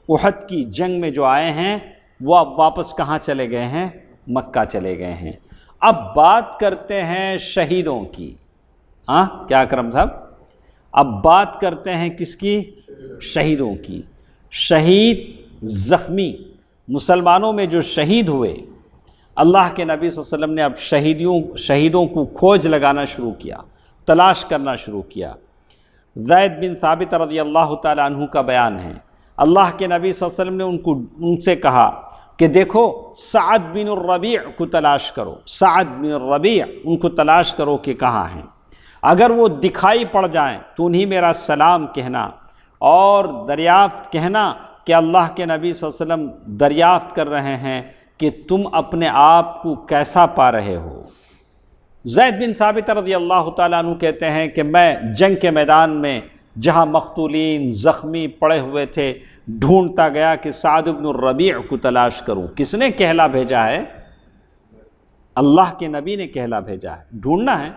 احد کی جنگ میں جو آئے ہیں وہ اب واپس کہاں چلے گئے ہیں؟ مکہ چلے گئے ہیں۔ اب بات کرتے ہیں شہیدوں کی۔ کیا اکرم صاحب؟ اب بات کرتے ہیں کس کی؟ شہیدوں کی۔ شہید زخمی مسلمانوں میں جو شہید ہوئے، اللہ کے نبی صلی اللہ علیہ وسلم نے اب شہیدوں کو کھوج لگانا شروع کیا، تلاش کرنا شروع کیا۔ زید بن ثابت رضی اللہ تعالیٰ عنہ کا بیان ہے، اللہ کے نبی صلی اللہ علیہ وسلم نے ان سے کہا کہ دیکھو سعد بن الربیع کو تلاش کرو، سعد بن الربیع ان کو تلاش کرو کہ کہاں ہیں، اگر وہ دکھائی پڑ جائیں تو انہیں میرا سلام کہنا اور دریافت کہنا کہ اللہ کے نبی صلی اللہ علیہ وسلم دریافت کر رہے ہیں کہ تم اپنے آپ کو کیسا پا رہے ہو۔ زید بن ثابت رضی اللہ تعالیٰ عنہ کہتے ہیں کہ میں جنگ کے میدان میں جہاں مقتولین زخمی پڑے ہوئے تھے ڈھونڈتا گیا کہ سعد بن الربیع کو تلاش کروں۔ کس نے کہلا بھیجا ہے؟ اللہ کے نبی نے کہلا بھیجا ہے، ڈھونڈنا ہے۔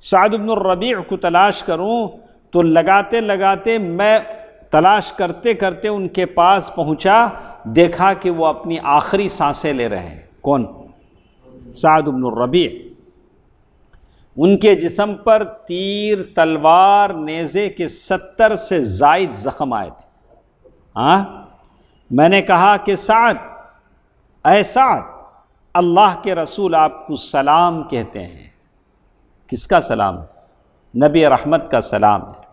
سعد بن الربیع کو تلاش کروں تو لگاتے لگاتے میں تلاش کرتے کرتے ان کے پاس پہنچا، دیکھا کہ وہ اپنی آخری سانسیں لے رہے ہیں۔ کون؟ سعد بن الربیع۔ ان کے جسم پر تیر، تلوار، نیزے کے 70 سے زائد زخم آئے تھے۔ میں نے کہا کہ سعد، اے سعد، اللہ کے رسول آپ کو سلام کہتے ہیں۔ کس کا سلام؟ نبی رحمت کا سلام ہے،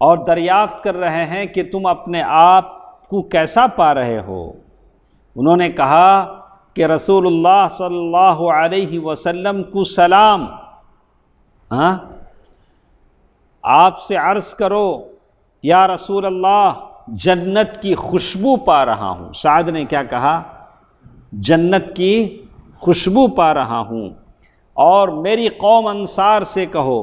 اور دریافت کر رہے ہیں کہ تم اپنے آپ کو کیسا پا رہے ہو۔ انہوں نے کہا کہ رسول اللہ صلی اللہ علیہ وسلم کو سلام، آپ سے عرض کرو یا رسول اللہ، جنت کی خوشبو پا رہا ہوں۔ سعد نے کیا کہا؟ جنت کی خوشبو پا رہا ہوں، اور میری قوم انصار سے کہو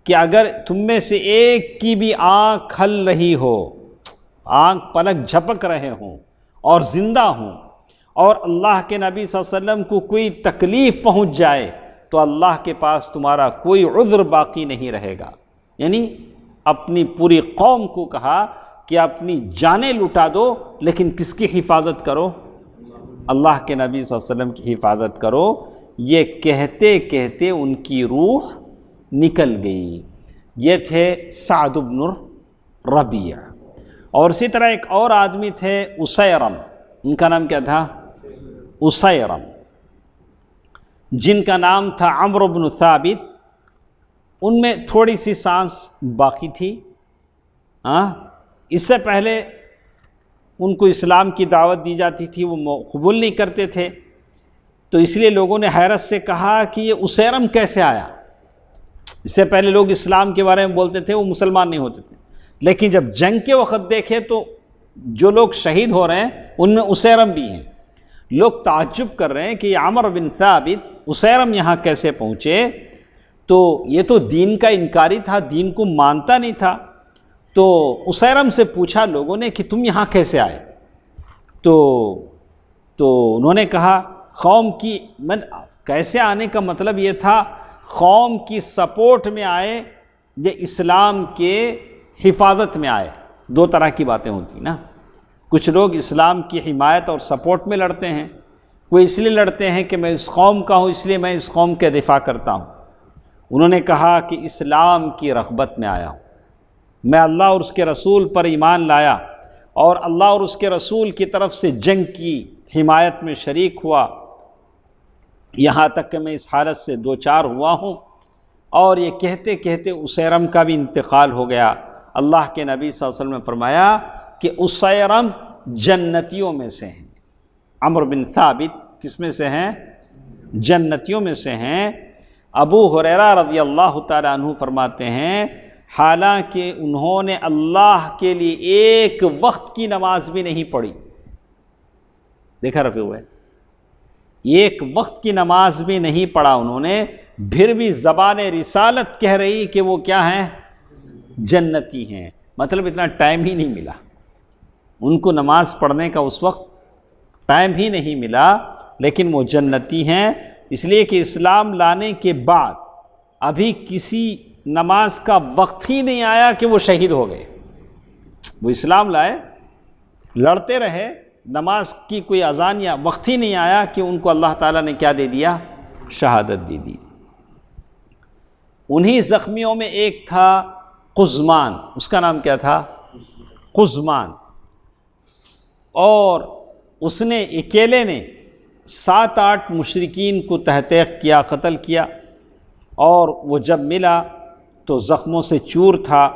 کہ اگر تم میں سے ایک کی بھی آنکھ کھل رہی ہو، آنکھ پلک جھپک رہے ہوں اور زندہ ہوں، اور اللہ کے نبی صلی اللہ علیہ وسلم کو کوئی تکلیف پہنچ جائے، تو اللہ کے پاس تمہارا کوئی عذر باقی نہیں رہے گا۔ یعنی اپنی پوری قوم کو کہا کہ اپنی جانیں لٹا دو، لیکن کس کی حفاظت کرو؟ اللہ کے نبی صلی اللہ علیہ وسلم کی حفاظت کرو۔ یہ کہتے کہتے ان کی روح نکل گئی۔ یہ تھے سعد بن ربیع۔ اور اسی طرح ایک اور آدمی تھے اسیرم، ان کا نام کیا تھا؟ اسیرم، جن کا نام تھا عمرو بن ثابت۔ ان میں تھوڑی سی سانس باقی تھی۔ اس سے پہلے ان کو اسلام کی دعوت دی جاتی تھی، وہ قبول نہیں کرتے تھے، تو اس لیے لوگوں نے حیرت سے کہا کہ یہ اسیرم کیسے آیا؟ اس سے پہلے لوگ اسلام کے بارے میں بولتے تھے، وہ مسلمان نہیں ہوتے تھے، لیکن جب جنگ کے وقت دیکھے تو جو لوگ شہید ہو رہے ہیں ان میں اسیرم بھی ہیں۔ لوگ تعجب کر رہے ہیں کہ یہ عمرو بن ثابت، اسیرم یہاں کیسے پہنچے؟ تو یہ تو دین کا انکاری تھا، دین کو مانتا نہیں تھا۔ تو اسیرم سے پوچھا لوگوں نے کہ تم یہاں کیسے آئے؟ تو انہوں نے کہا قوم کی کیسے آنے کا مطلب یہ تھا قوم کی سپورٹ میں آئے یا اسلام کے حفاظت میں آئے۔ دو طرح کی باتیں ہوتی نا، کچھ لوگ اسلام کی حمایت اور سپورٹ میں لڑتے ہیں، وہ اس لیے لڑتے ہیں کہ میں اس قوم کا ہوں، اس لیے میں اس قوم کے دفاع کرتا ہوں۔ انہوں نے کہا کہ اسلام کی رغبت میں آیا ہوں، میں اللہ اور اس کے رسول پر ایمان لایا، اور اللہ اور اس کے رسول کی طرف سے جنگ کی حمایت میں شریک ہوا، یہاں تک کہ میں اس حالت سے دوچار ہوا ہوں۔ اور یہ کہتے کہتے اسیرم کا بھی انتقال ہو گیا۔ اللہ کے نبی صلی اللہ علیہ وسلم نے فرمایا کہ اسیرم جنتیوں میں سے ہیں۔ عمرو بن ثابت کس میں سے ہیں؟ جنتیوں میں سے ہیں۔ ابو ہریرہ رضی اللہ تعالیٰ عنہ فرماتے ہیں حالانکہ انہوں نے اللہ کے لیے ایک وقت کی نماز بھی نہیں پڑھی۔ دیکھا رفیع ہوئے، ایک وقت کی نماز بھی نہیں پڑھا انہوں نے، پھر بھی زبان رسالت کہہ رہی کہ وہ کیا ہیں؟ جنتی ہیں۔ مطلب اتنا ٹائم ہی نہیں ملا ان کو نماز پڑھنے کا، اس وقت ٹائم ہی نہیں ملا، لیکن وہ جنتی ہیں، اس لیے کہ اسلام لانے کے بعد ابھی کسی نماز کا وقت ہی نہیں آیا کہ وہ شہید ہو گئے۔ وہ اسلام لائے، لڑتے رہے، نماز کی کوئی اذان یا وقت ہی نہیں آیا کہ ان کو اللہ تعالیٰ نے کیا دے دیا؟ شہادت دے دی۔ انہی زخمیوں میں ایک تھا قزمان، اس کا نام کیا تھا؟ قزمان، اور اس نے اکیلے نے 7-8 مشرکین کو تحقیق کیا، قتل کیا، اور وہ جب ملا تو زخموں سے چور تھا۔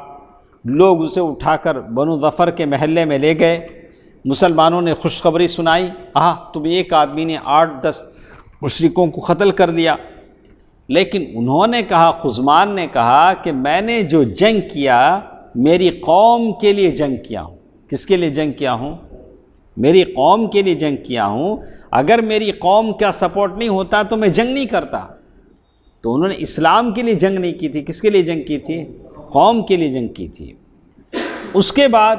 لوگ اسے اٹھا کر بنو ظفر کے محلے میں لے گئے، مسلمانوں نے خوشخبری سنائی، تم ایک آدمی نے 8-10 مشرکوں کو قتل کر دیا۔ لیکن انہوں نے کہا، قزمان نے کہا کہ میں نے جو جنگ کیا میری قوم کے لیے جنگ کیا ہوں۔ کس کے لیے جنگ کیا ہوں؟ میری قوم کے لیے جنگ کیا ہوں۔ اگر میری قوم کا سپورٹ نہیں ہوتا تو میں جنگ نہیں کرتا۔ تو انہوں نے اسلام کے لیے جنگ نہیں کی تھی، کس کے لیے جنگ کی تھی؟ قوم کے لیے جنگ کی تھی۔ اس کے بعد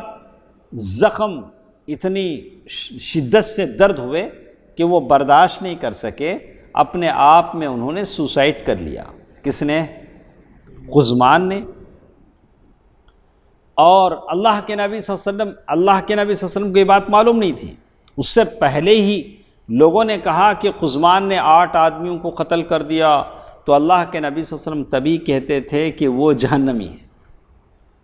زخم اتنی شدت سے درد ہوئے کہ وہ برداشت نہیں کر سکے، اپنے آپ میں انہوں نے سوسائڈ کر لیا۔ کس نے؟ قزمان نے۔ اور اللہ کے نبی صلی اللہ علیہ وسلم کو یہ بات معلوم نہیں تھی، اس سے پہلے ہی لوگوں نے کہا کہ قزمان نے 8 آدمیوں کو قتل کر دیا، تو اللہ کے نبی صلی اللہ علیہ وسلم تبھی کہتے تھے کہ وہ جہنمی ہے۔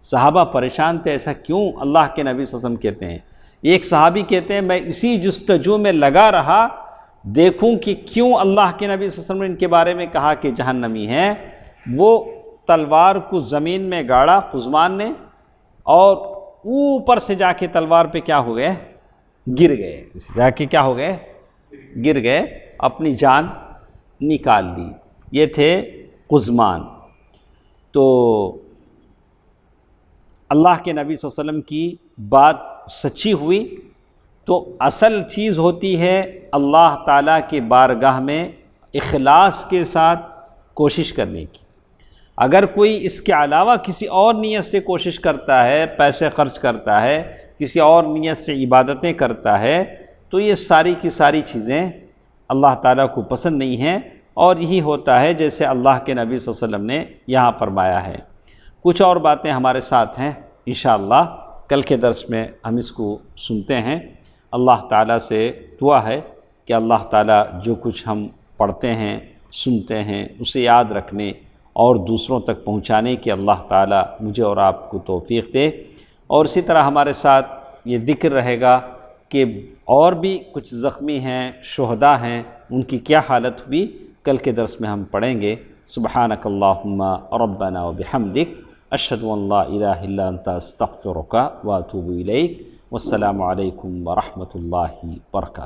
صحابہ پریشان تھے، ایسا کیوں اللہ کے نبی صلی اللہ علیہ وسلم کہتے ہیں؟ ایک صحابی کہتے ہیں میں اسی جستجو میں لگا رہا دیکھوں کہ کیوں اللہ کے نبی صلی اللہ علیہ وسلم نے ان کے بارے میں کہا کہ جہنمی ہیں۔ وہ تلوار کو زمین میں گاڑا قزمان نے، اور اوپر سے جا کے تلوار پہ کیا ہو گئے؟ گر گئے، جا کے کیا ہو گئے؟ گر گئے، اپنی جان نکال لی۔ یہ تھے قزمان۔ تو اللہ کے نبی صلی اللہ علیہ وسلم کی بات سچی ہوئی تو اصل چیز ہوتی ہے اللہ تعالیٰ کے بارگاہ میں اخلاص کے ساتھ کوشش کرنے کی۔ اگر کوئی اس کے علاوہ کسی اور نیت سے کوشش کرتا ہے، پیسے خرچ کرتا ہے، کسی اور نیت سے عبادتیں کرتا ہے، تو یہ ساری کی ساری چیزیں اللہ تعالیٰ کو پسند نہیں ہیں، اور یہی ہوتا ہے جیسے اللہ کے نبی صلی اللہ علیہ وسلم نے یہاں فرمایا ہے۔ کچھ اور باتیں ہمارے ساتھ ہیں، انشاءاللہ کل کے درس میں ہم اس کو سنتے ہیں۔ اللہ تعالیٰ سے دعا ہے کہ اللہ تعالیٰ جو کچھ ہم پڑھتے ہیں، سنتے ہیں، اسے یاد رکھنے اور دوسروں تک پہنچانے کی اللہ تعالیٰ مجھے اور آپ کو توفیق دے۔ اور اسی طرح ہمارے ساتھ یہ ذکر رہے گا کہ اور بھی کچھ زخمی ہیں، شہداء ہیں، ان کی کیا حالت ہوئی، کل کے درس میں ہم پڑھیں گے۔ سبحانک اللہم ربنا وبحمدک، اشہد ان لا الہ الا انت استغفرک واتوب الیک، والسلام علیکم ورحمۃ اللہ وبرکاتہ۔